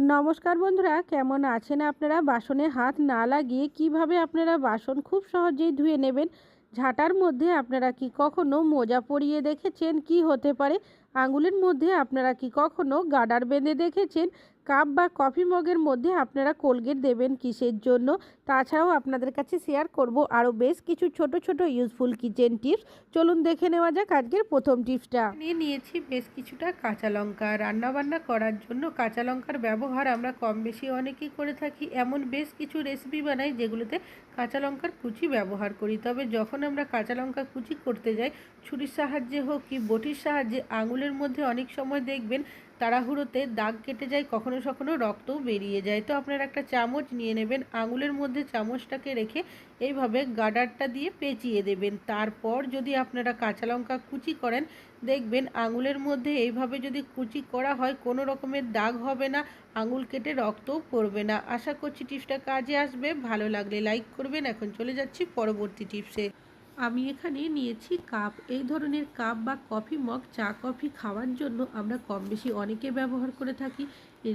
নমস্কার বন্ধুরা, কেমন আছেন আপনারা? বাসনে হাত না লাগিয়ে কিভাবে আপনারা বাসন খুব সহজেই ধুয়ে নেবেন। ঝাঁটার মধ্যে আপনারা কি কখনো মোজা পরিয়ে দেখেছেন? কি হতে পারে? আঙুলের মধ্যে আপনারা কি কখনো গার্ডার বেঁধে দেখেছেন? কাপ বা কফি মগের মধ্যে আপনারা কোলগেট দেবেন কিসের জন্য? তাছাড়াও আপনাদের কাছে শেয়ার করব আরও বেশ কিছু ছোট ছোট ইউজফুল কিচেন টিপস। চলুন দেখে নেওয়া যাক আজকের প্রথম টিপসটা। নিয়েছি বেশ কিছুটা কাঁচা লঙ্কা। রান্নাবান্না করার জন্য কাঁচা লঙ্কার ব্যবহার আমরা কম বেশি অনেকেই করে থাকি। এমন বেশ কিছু রেসিপি বানাই যেগুলোতে কাঁচা লঙ্কার কুচি ব্যবহার করি। তবে যখন আমরা কাঁচা লঙ্কা কুচি করতে যাই, ছুরির সাহায্যে হোক কি বটির সাহায্যে, আঙুলের মধ্যে অনেক সময় দেখবেন তাড়াহুড়োতে দাগ কেটে যায়, কখনো কখনো রক্তও বেরিয়ে যায়। তো আপনারা একটা চামচ নিয়ে নেবেন, আঙুলের মধ্যে চামচটাকে রেখে এইভাবে গার্ডারটা দিয়ে পেঁচিয়ে দেবেন। তারপর যদি আপনারা কাঁচা লঙ্কা কুচি করেন, দেখবেন আঙুলের মধ্যে এইভাবে যদি কুচি করা হয় কোনো রকমের দাগ হবে না, আঙুল কেটে রক্তও পড়বে না। আশা করছি টিপসটা কাজে আসবে। ভালো লাগলে লাইক করবেন। এখন চলে যাচ্ছি পরবর্তী টিপসে। আমি এখানে নিয়েছি কাপ। এই ধরনের কাপ বা কফি মগ চা কফি খাওয়ার জন্য আমরা কম বেশি অনেকে ব্যবহার করে থাকি।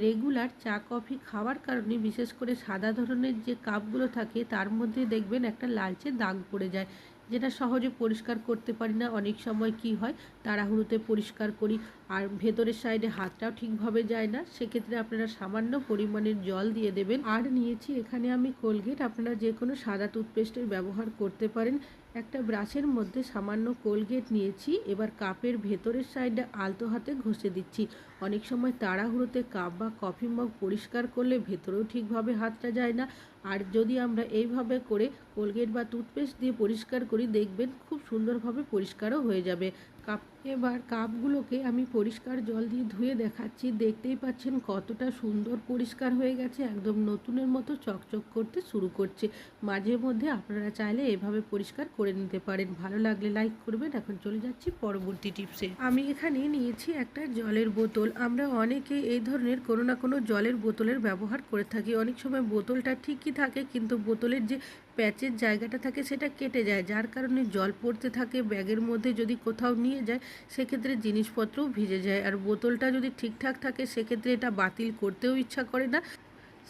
রেগুলার চা কফি খাওয়ার কারণে বিশেষ করে সাদা ধরনের যে কাপগুলো থাকে তার মধ্যে দেখবেন একটা লালচে দাগ পড়ে যায়, যেটা সহজে পরিষ্কার করতে পারি না। অনেক সময় কি হয়, তাড়াহুড়োতে পরিষ্কার করি আর ভেতরের সাইডে হাতটাও ঠিকভাবে যায় না। সেক্ষেত্রে আপনারা সামান্য পরিমাণের জল দিয়ে দেবেন। আর নিয়েছি এখানে আমি কোলগেট। আপনারা যে কোনো সাদা টুথপেস্টের ব্যবহার করতে পারেন। একটা ব্রাশের মধ্যে সামান্য কোলগেট নিয়েছি। এবার কাপের ভেতরের সাইডে আলতো হাতে ঘষে দিচ্ছি। অনেক সময় তাড়াহুড়োতে কাপ বা কফি মগ পরিষ্কার করলে ভেতরেও ঠিকভাবে হাতটা যায় না। আর যদি আমরা এইভাবে করে কোলগেট বা টুথপেস্ট দিয়ে পরিষ্কার করি, দেখবেন খুব সুন্দরভাবে পরিষ্কারও হয়ে যাবে কাপ। এবার কাপগুলোকে আমি পরিষ্কার জল দিয়ে ধুয়ে দেখাচ্ছি। দেখতেই পাচ্ছেন কতটা সুন্দর পরিষ্কার হয়ে গেছে, একদম নতুনের মতো চকচক করতে শুরু করছে। মাঝে মধ্যে আপনারা চাইলে এভাবে পরিষ্কার করে নিতে পারেন। ভালো লাগলে লাইক করবেন। এখন চলে যাচ্ছি পরবর্তী টিপসে। আমি এখানে নিয়েছি একটা জলের বোতল। আমরা অনেকে এই ধরনের কোনো না কোনো জলের বোতলের ব্যবহার করে থাকি। অনেক সময় বোতলটা ঠিকই থাকে, কিন্তু বোতলের যে প্যাচের জায়গাটা থাকে সেটা কেটে যায়, যার কারণে জল পড়তে থাকে। ব্যাগের মধ্যে যদি কোথাও নিয়ে যায়, সেক্ষেত্রে জিনিসপত্রও ভিজে যায়। আর বোতলটা যদি ঠিকঠাক থাকে, সেক্ষেত্রে এটা বাতিল করতেও ইচ্ছা করে না।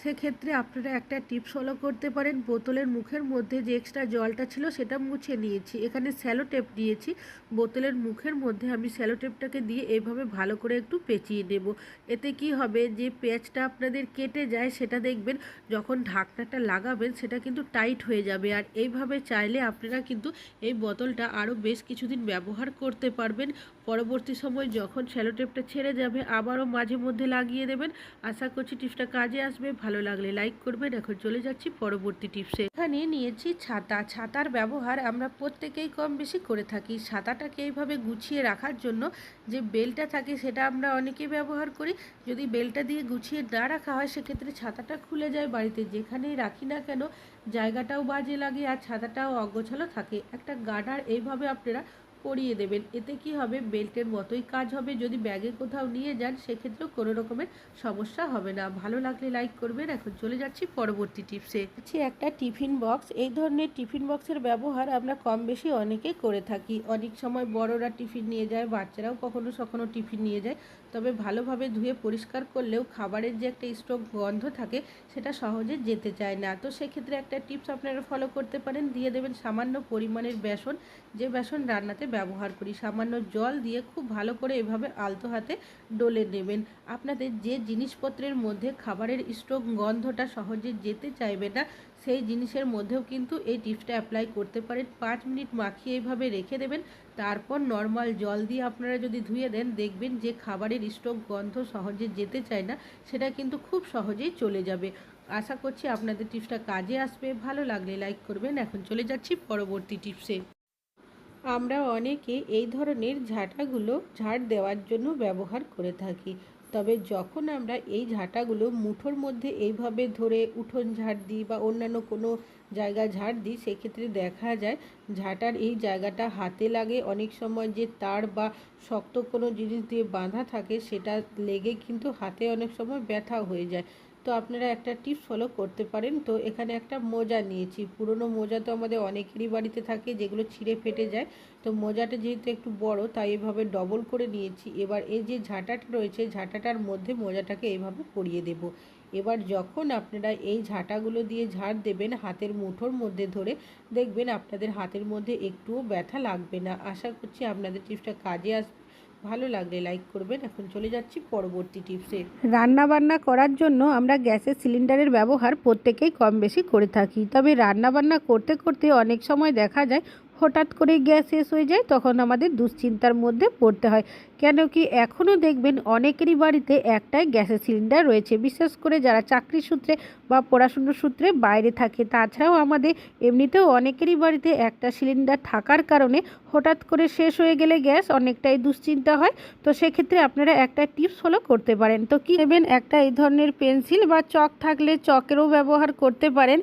সেক্ষেত্রে আপনারা একটা টিপস ফলো করতে পারেন। বোতলের মুখের মধ্যে যে এক্সট্রা জলটা ছিল সেটা মুছে নিয়েছি। এখানে স্যালো টেপ নিয়েছি। বোতলের মুখের মধ্যে আমি স্যালো টেপটাকে দিয়ে এইভাবে ভালো করে একটু পেঁচিয়ে নেব। এতে কি হবে, যে পেঁচটা আপনাদের কেটে যায় সেটা দেখবেন যখন ঢাকনাটা লাগাবেন সেটা কিন্তু টাইট হয়ে যাবে। আর এইভাবে চাইলে আপনারা কিন্তু এই বোতলটা আরও বেশ কিছুদিন ব্যবহার করতে পারবেন। পরবর্তী সময় যখন স্যালো টেপটা ছেড়ে যাবে, আবারও মাঝে মধ্যে লাগিয়ে দেবেন। আশা করছি টিপসটা কাজে আসবে। ভালো লাগলে লাইক করবেন। এখন চলে যাচ্ছি পরবর্তী টিপসে। এখানে নিয়েছি ছাতা। ছাতার ব্যবহার আমরা প্রত্যেকেই কম বেশি করে থাকি। ছাতাটাকে এইভাবে গুছিয়ে রাখার জন্য যে বেলটা থাকে সেটা আমরা অনেকেই ব্যবহার করি। যদি বেলটা দিয়ে গুছিয়ে না রাখা হয়, সেক্ষেত্রে ছাতাটা খুলে যায়। বাড়িতে যেখানেই রাখি না কেন জায়গাটাও বাজে লাগে আর ছাতাটাও অগোছালো থাকে। একটা গার্ডার এইভাবে আপনারা পরিয়ে দেবেন। এতে কি হবে, বেল্টের মতোই কাজ হবে। যদি ব্যাগে কোথাও নিয়ে যান, সেক্ষেত্রেও কোনো রকমের সমস্যা হবে না। ভালো লাগলে লাইক করবেন। এখন চলে যাচ্ছি পরবর্তী টিপসে। একটা টিফিন বক্স। এই ধরনের টিফিন বক্সের ব্যবহার আমরা কম বেশি অনেকেই করে থাকি। অনেক সময় বড়রা টিফিন নিয়ে যায়, বাচ্চারাও কখনো কখনো টিফিন নিয়ে যায়। তবে ভালোভাবে ধুয়ে পরিষ্কার করলেও খাবারের যে একটা স্টক গন্ধ থাকে সেটা সহজে যেতে চায় না। তো সেক্ষেত্রে একটা টিপস আপনারা ফলো করতে পারেন। দিয়ে দেবেন সামান্য পরিমাণের বেসন, যে বেসন রান্নাতে ব্যবহার করি। সামান্য জল দিয়ে খুব ভালো করে এভাবে আলতো হাতে ডলে নেবেন। আপনাদের যে জিনিসপত্রের মধ্যে খাবারের স্টক গন্ধটা সহজে যেতে চাইবে না, সেই জিনিসের মধ্যেও কিন্তু এই টিপসটা অ্যাপ্লাই করতে পারেন। 5 মিনিট মাখিয়ে এইভাবে রেখে দেবেন। তারপর নর্মাল জল দিয়ে আপনারা যদি ধুয়ে দেন, দেখবেন যে খাবারের স্টক গন্ধ সহজে যেতে চায় না, সেটা কিন্তু খুব সহজেই চলে যাবে। আশা করছি আপনাদের টিপসটা কাজে আসবে। ভালো লাগলে লাইক করবেন। এখন চলে যাচ্ছি পরবর্তী টিপসে। আমরা অনেকে এই ধরনের ঝাঁটাগুলো ঝাড় দেওয়ার জন্য ব্যবহার করে থাকি। তবে যখন আমরা এই ঝাঁটাগুলো মুঠোর মধ্যে এইভাবে ধরে উঠোন ঝাড় দিই বা অন্যান্য কোনো জায়গায় ঝাড় দিই, সেক্ষেত্রে দেখা যায় ঝাঁটার এই জায়গাটা হাতে লাগে। অনেক সময় যে তার বা শক্ত কোনো জিনিস দিয়ে বাঁধা থাকে সেটা লেগে কিন্তু হাতে অনেক সময় ব্যথা হয়ে যায়। তো আপনারা একটা টিপস ফলো করতে পারেন। তো এখানে একটা মোজা নিয়েছি, পুরনো মোজা তো আমাদের অনেকেরই বাড়িতে থাকে যেগুলো ছিঁড়ে ফেটে যায়। তো মোজাটা যেহেতু একটু বড় তাই এভাবে ডবল করে নিয়েছি। এবার এই যে ঝাঁটাটা রয়েছে ঝাঁটাটার মধ্যে মোজাটাকে এইভাবে পরিয়ে দেব। এবার যখন আপনারা এই ঝাঁটাগুলো দিয়ে ঝাড় দেবেন হাতের মুঠোর মধ্যে ধরে, দেখবেন আপনাদের হাতের মধ্যে একটুও ব্যথা লাগবে না। আশা করছি আপনাদের টিপসটা কাজে আসবে। ভালো লাগলে লাইক করবেন। এখন চলে যাচ্ছি পরবর্তী টিপসে। রান্না বান্না করার জন্য আমরা গ্যাসের সিলিন্ডারের ব্যবহার প্রত্যেকেই কম বেশি করে থাকি, তবে রান্না বান্না করতে করতে অনেক সময় দেখা যায় হঠাৎ করে গ্যাস শেষ হয়ে যায়, তখন আমাদের দুশ্চিন্তার মধ্যে পড়তে হয়। কেন কি এখনও দেখবেন অনেকেরই বাড়িতে একটাই গ্যাসের সিলিন্ডার রয়েছে, বিশেষ করে যারা চাকরি সূত্রে বা পড়াশুনোর সূত্রে বাইরে থাকে। তাছাড়াও আমাদের এমনিতেও অনেকেরই বাড়িতে একটা সিলিন্ডার থাকার কারণে হঠাৎ করে শেষ হয়ে গেলে গ্যাস অনেকটাই দুশ্চিন্তা হয়। তো সেক্ষেত্রে আপনারা একটা টিপস ফলো করতে পারেন। তো কি নেবেন, একটা এই ধরনের পেন্সিল বা চক থাকলে চকেরও ব্যবহার করতে পারেন।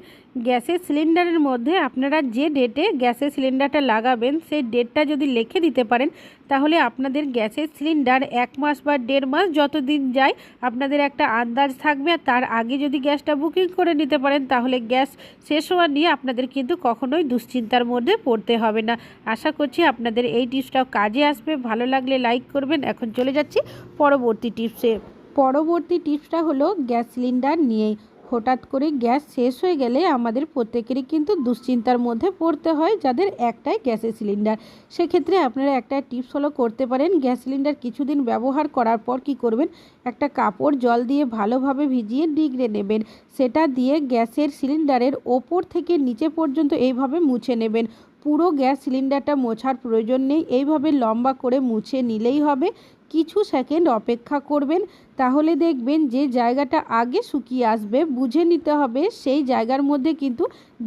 গ্যাসের সিলিন্ডারের মধ্যে আপনারা যে ডেটে গ্যাসের সিলিন্ডারটা লাগাবেন সেই ডেটটা যদি লিখে দিতে পারেন, তাহলে আপনাদের গ্যাসের সিলিন্ডার 1 মাস বা 1.5 মাস যতদিন যায় আপনাদের একটা আন্দাজ থাকবে। আর তার আগে যদি গ্যাসটা বুকিং করে নিতে পারেন তাহলে গ্যাস শেষ হওয়া নিয়ে আপনাদের কিন্তু কখনোই দুশ্চিন্তার মধ্যে পড়তে হবে না। আশা করছি আপনাদের এই টিপসটাও কাজে আসবে। ভালো লাগলে লাইক করবেন। এখন চলে যাচ্ছি পরবর্তী টিপসে। পরবর্তী টিপসটা হলো গ্যাস সিলিন্ডার নিয়েই। হঠাৎ করে গ্যাস শেষ হয়ে গেলে আমাদের প্রত্যেকেরই কিন্তু দুশ্চিন্তার মধ্যে পড়তে হয় যাদের একটাই গ্যাসের সিলিন্ডার। সেক্ষেত্রে আপনারা একটা টিপস ফলো করতে পারেন। গ্যাস সিলিন্ডার কিছুদিন ব্যবহার করার পর কি করবেন, একটা কাপড় জল দিয়ে ভালোভাবে ভিজিয়ে নিগড়ে নেবেন। সেটা দিয়ে গ্যাসের সিলিন্ডারের ওপর থেকে নিচে পর্যন্ত এইভাবে মুছে নেবেন। পুরো গ্যাস সিলিন্ডারটা মোছার প্রয়োজন নেই, এইভাবে লম্বা করে মুছে নিলেই হবে। কিছু সেকেন্ড অপেক্ষা করবেন, তাহলে দেখবেন যে জায়গাটা আগে শুকিয়ে আসবে বুঝে নিতে হবে সেই জায়গার মধ্যে কিন্তু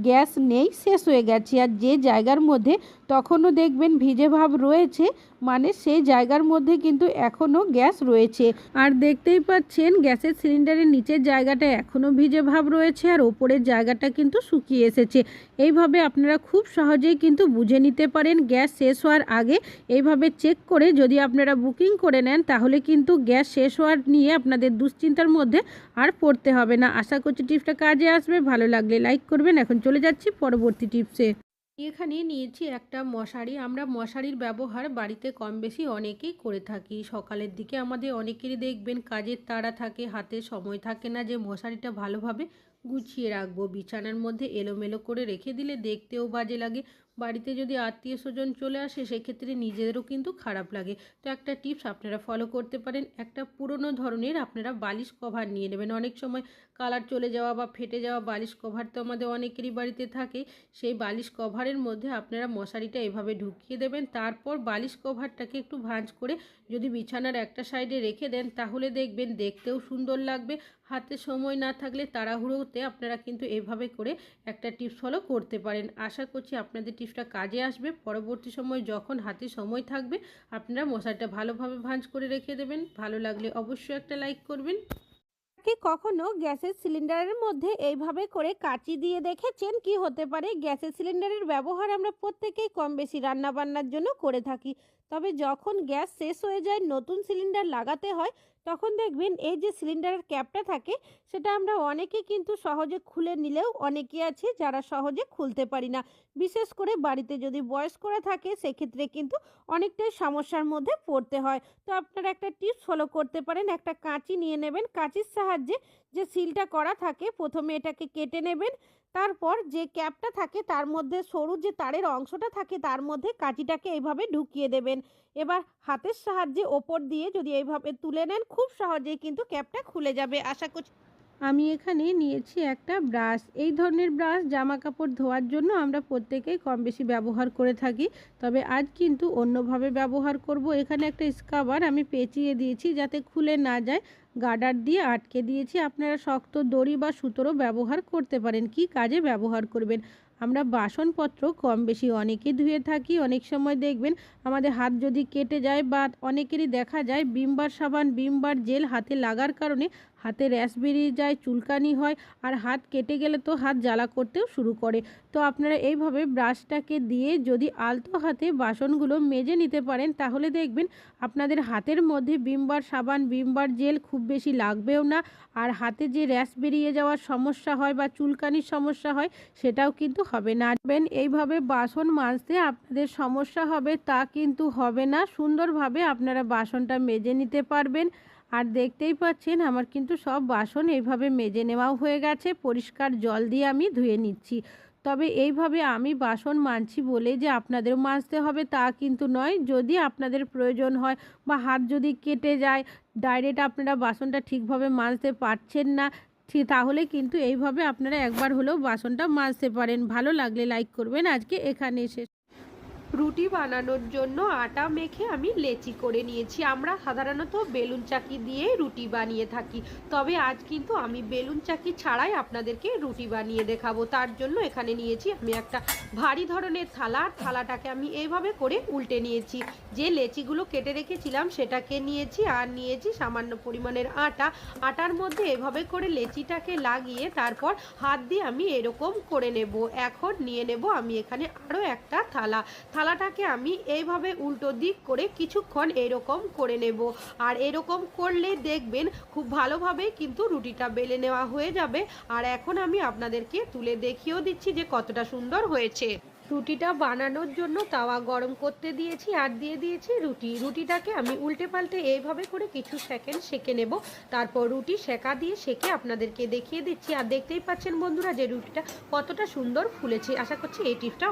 গ্যাস নেই, শেষ হয়ে গেছে। আর যে জায়গার মধ্যে তখনও দেখবেন ভিজে ভাব রয়েছে, মানে সেই জায়গার মধ্যে কিন্তু এখনও গ্যাস রয়েছে। আর দেখতেই পাচ্ছেন গ্যাসের সিলিন্ডারের নিচের জায়গাটা এখনও ভিজে ভাব রয়েছে আর ওপরের জায়গাটা কিন্তু শুকিয়ে এসেছে। এইভাবে আপনারা খুব সহজেই কিন্তু বুঝে নিতে পারেন গ্যাস শেষ হওয়ার আগে। এইভাবে চেক করে যদি আপনারা বুকিং করে নেন তাহলে কিন্তু গ্যাস শেষ হওয়ার নিয়ে আপনাদের দুশ্চিন্তার মধ্যে আর পড়তে হবে না। আশা করছি টিপসটা কাজে আসবে। ভালো লাগলে লাইক করবেন। এখন চলে যাচ্ছি পরবর্তী টিপসে। এখানে নিয়েছি একটা মশারি। আমরা মশারির ব্যবহার বাড়িতে কম বেশি অনেকেই করে থাকি। সকালের দিকে আমাদের অনেকেরই দেখবেন কাজের তাড়া থাকে, হাতে সময় থাকে না যে মশারিটা ভালোভাবে গুছিয়ে রাখবো। বিছানার মধ্যে এলোমেলো করে রেখে দিলে দেখতেও বাজে লাগে। বাড়িতে যদি আত্মীয় স্বজন চলে আসে সেক্ষেত্রে নিজেদেরও কিন্তু খারাপ লাগে। তো একটা টিপস আপনারা ফলো করতে পারেন। একটা পুরনো ধরনের আপনারা বালিশ কভার নিয়ে নেবেন। অনেক সময় কালার চলে যাওয়া বা ফেটে যাওয়া বালিশ কভার তো আমাদের অনেকেরই বাড়িতে থাকে। সেই বালিশ কভারের মধ্যে আপনারা মশারিটা এভাবে ঢুকিয়ে দেবেন। তারপর বালিশ কভারটাকে একটু ভাঁজ করে যদি বিছানার একটা সাইডে রেখে দেন তাহলে দেখবেন দেখতেও সুন্দর লাগবে। হাতে সময় না থাকলে তাড়াহুড়োতে আপনারা কিন্তু এভাবে করে একটা টিপস ফলো করতে পারেন। আশা করছি আপনাদের টিপসটা কাজে আসবে। পরবর্তী সময় যখন হাতে সময় থাকবে আপনারা মশারিটা ভালোভাবে ভাঁজ করে রেখে দেবেন। ভালো লাগলে অবশ্যই একটা লাইক করবেন। কি কখনো গ্যাসের সিলিন্ডারের মধ্যে এইভাবে করে কাঁচি দিয়ে দেখেছেন? কি হতে পারে? গ্যাসের সিলিন্ডারের ব্যবহার আমরা প্রত্যেকেই কম বেশি রান্না বান্নার জন্য করে থাকি, তবে যখন গ্যাস শেষ হয়ে যায় নতুন সিলিন্ডার লাগাতে হয় তখন দেখবেন এই যে সিলিন্ডারের ক্যাপটা থাকে সেটা আমরা অনেকে কিন্তু সহজে খুলে নিলেও অনেকে আছে যারা সহজে খুলতে পারি না। বিশেষ করে বাড়িতে যদি বয়স্করা থাকে সেক্ষেত্রে কিন্তু অনেকটাই সমস্যার মধ্যে পড়তে হয়। তো আপনারা একটা টিপস ফলো করতে পারেন। একটা কাঁচি নিয়ে নেবেন, কাঁচির সাহায্যে যে সিলটা করা থাকে প্রথমে এটাকে কেটে নেবেন। তারপর যে ক্যাপটা থাকে তার মধ্যে সরু যে তারের অংশটা থাকে তার মধ্যে কাঁচিটাকে এইভাবে ঢুকিয়ে দেবেন। এবার হাতের সাহায্যে ওপর দিয়ে যদি এইভাবে তুলে নেন খুব সহজেই কিন্তু ক্যাপটা খুলে যাবে। আশা করছি। আমি এখানে নিয়েছি একটা ব্রাশ। এই ধরনের ব্রাশ জামা কাপড় ধোয়ার জন্য আমরা প্রত্যেকেই কম বেশি ব্যবহার করে থাকি, তবে আজ কিন্তু অন্যভাবে ব্যবহার করব। এখানে একটা স্ক্রাবার আমি পেঁচিয়ে দিয়েছি যাতে খুলে না যায়, গার্ডার দিয়ে আটকে দিয়েছি। আপনারা শক্ত দড়ি বা সুতোরও ব্যবহার করতে পারেন। কি কাজে ব্যবহার করবেন? আমরা বাসনপত্র কম বেশি অনেকেই ধুয়ে থাকি। অনেক সময় দেখবেন আমাদের হাত যদি কেটে যায় বা অনেকেরই দেখা যায় ভিম বার সাবান ভিম বার জেল হাতে লাগার কারণে হাতে র্যাশ বেরিয়ে যায়, চুলকানি হয়, আর হাত কেটে গেলে তো হাত জ্বালা করতেও শুরু করে। তো আপনারা এইভাবে ব্রাশটাকে দিয়ে যদি আলতো হাতে বাসনগুলো মেজে নিতে পারেন, তাহলে দেখবেন আপনাদের হাতের মধ্যে ভিম বার সাবান, ভিম বার জেল খুব বেশি লাগবেও না। আর হাতে যে র্যাশ বেরিয়ে যাওয়ার সমস্যা হয় বা চুলকানির সমস্যা হয়, সেটাও কিন্তু হবে না। এইভাবে বাসন মাজতে আপনাদের সমস্যা হবে তা কিন্তু হবে না। সুন্দরভাবে আপনারা বাসনটা মেজে নিতে পারবেন। আর দেখতেই পাচ্ছেন আমার কিন্তু সব বাসন এইভাবে মেজে নেওয়াও হয়ে গেছে। পরিষ্কার জল দিয়ে আমি ধুয়ে নিচ্ছি। তবে এইভাবে আমি বাসন মাজছি বলে যে আপনাদেরও মাজতে হবে তা কিন্তু নয়। যদি আপনাদের প্রয়োজন হয় বা হাত যদি কেটে যায়, ডাইরেক্ট আপনারা বাসনটা ঠিকভাবে মাজতে পারছেন না, তাহলে কিন্তু এইভাবে আপনারা একবার হলেও বাসনটা মাজতে পারেন। ভালো লাগলে লাইক করবেন। আজকে এখানে শেষ। রুটি বানানোর জন্য আটা মেখে আমি লেচি করে নিয়েছি। আমরা সাধারণত বেলুন চাকি দিয়ে রুটি বানিয়ে থাকি, তবে আজ কিন্তু আমি বেলুন চাকি ছাড়াই আপনাদেরকে রুটি বানিয়ে দেখাবো। তার জন্য এখানে নিয়েছি আমি একটা ভারী ধরনের থালা। থালাটাকে আমি এইভাবে করে উল্টে নিয়েছি। যে লেচিগুলো কেটে রেখেছিলাম সেটাকে নিয়েছি, আর নিয়েছি সামান্য পরিমাণের আটা। আটার মধ্যে এভাবে করে লেচিটাকে লাগিয়ে তারপর হাত দিয়ে আমি এরকম করে নেব। এখন নিয়ে নেব আমি এখানে আরও একটা থালাটাকে আমি এইভাবে উল্টো দিক করে কিছুক্ষণ এরকম করে নেব। আর এরকম করলে দেখবেন খুব ভালোভাবে কিন্তু রুটিটা বেলে নেওয়া হয়ে যাবে। আর এখন আমি আপনাদেরকে তুলে দেখিয়েও দিচ্ছি যে কতটা সুন্দর হয়েছে। রুটিটা বানানোর জন্য তাওয়া গরম করতে দিয়েছি, আর দিয়ে দিয়েছি রুটিটাকে আমি উল্টে পাল্টে এইভাবে করে কিছু সেকেন্ড সেঁকে নেব। তারপর রুটি সেঁকা দিয়ে সেঁকে আপনাদেরকে দেখিয়ে দিচ্ছি। আর দেখতেই পাচ্ছেন বন্ধুরা যে রুটিটা কতটা সুন্দর ফুলেছে। আশা করছি এই টিপসটা